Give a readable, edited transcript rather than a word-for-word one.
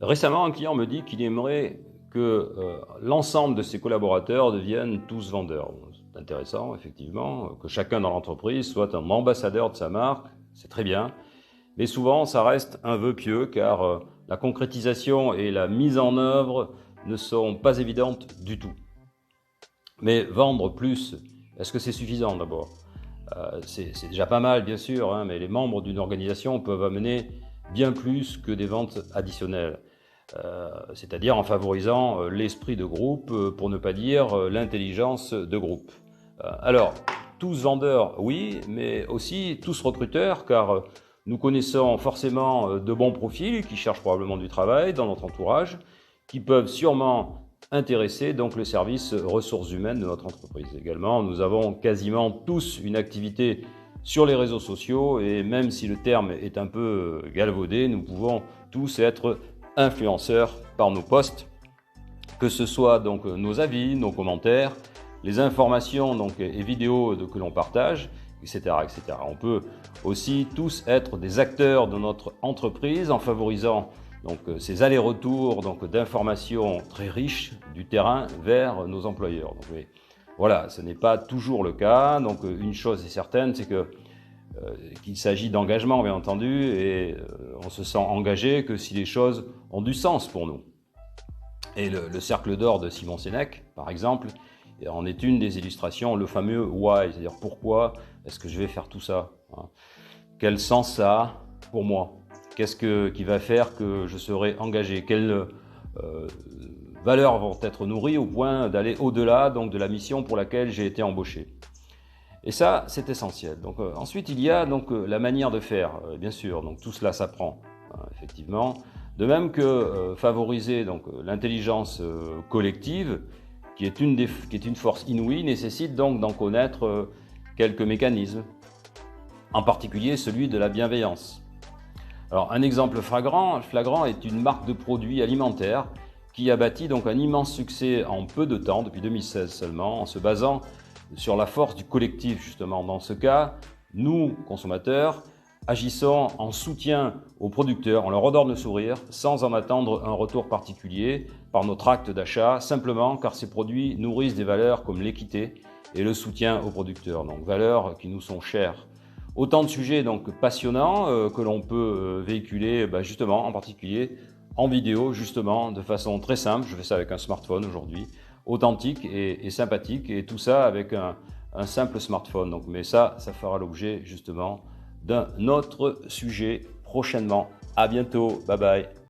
Récemment, un client me dit qu'il aimerait que l'ensemble de ses collaborateurs deviennent tous vendeurs. Bon, c'est intéressant, effectivement, que chacun dans l'entreprise soit un ambassadeur de sa marque, c'est très bien. Mais souvent, ça reste un vœu pieux car la concrétisation et la mise en œuvre ne sont pas évidentes du tout. Mais vendre plus, est-ce que c'est suffisant d'abord? C'est déjà pas mal, bien sûr, hein, mais les membres d'une organisation peuvent amener bien plus que des ventes additionnelles. C'est-à-dire en favorisant l'esprit de groupe, pour ne pas dire l'intelligence de groupe. Alors, tous vendeurs, oui, mais aussi tous recruteurs, car nous connaissons forcément de bons profils qui cherchent probablement du travail dans notre entourage, qui peuvent sûrement intéresser donc le service ressources humaines de notre entreprise. Également, nous avons quasiment tous une activité sur les réseaux sociaux et même si le terme est un peu galvaudé, nous pouvons tous être influenceurs par nos posts, que ce soit donc nos avis, nos commentaires, les informations donc, et vidéos que l'on partage, etc., etc. On peut aussi tous être des acteurs de notre entreprise en favorisant donc, ces allers-retours donc, d'informations très riches du terrain vers nos employeurs. Donc, mais, voilà, ce n'est pas toujours le cas. Donc une chose est certaine, c'est que qu'il s'agit d'engagement, bien entendu, et on se sent engagé que si les choses ont du sens pour nous. Et le cercle d'or de Simon Sinek, par exemple, en est une des illustrations, le fameux why, c'est-à-dire pourquoi est-ce que je vais faire tout ça, hein? Quel sens ça a pour moi? Qu'est-ce qui va faire que je serai engagé? Quelles valeurs vont être nourries au point d'aller au-delà donc, de la mission pour laquelle j'ai été embauché? Et ça, c'est essentiel. Donc, ensuite, il y a donc la manière de faire, bien sûr. Donc, tout cela s'apprend, hein, effectivement. De même que favoriser donc l'intelligence collective, qui est une force inouïe, nécessite donc d'en connaître quelques mécanismes, en particulier celui de la bienveillance. Alors, un exemple flagrant est une marque de produits alimentaires qui a bâti donc un immense succès en peu de temps, depuis 2016 seulement, en se basant sur la force du collectif, justement. Dans ce cas, nous, consommateurs, agissons en soutien aux producteurs, on leur redonne le sourire, sans en attendre un retour particulier par notre acte d'achat, simplement car ces produits nourrissent des valeurs comme l'équité et le soutien aux producteurs, donc valeurs qui nous sont chères. Autant de sujets donc passionnants que l'on peut véhiculer justement, en particulier en vidéo, justement, de façon très simple. Je fais ça avec un smartphone aujourd'hui, authentique et sympathique, et tout ça avec un simple smartphone. Donc, mais ça fera l'objet justement d'un autre sujet prochainement. À bientôt, bye bye.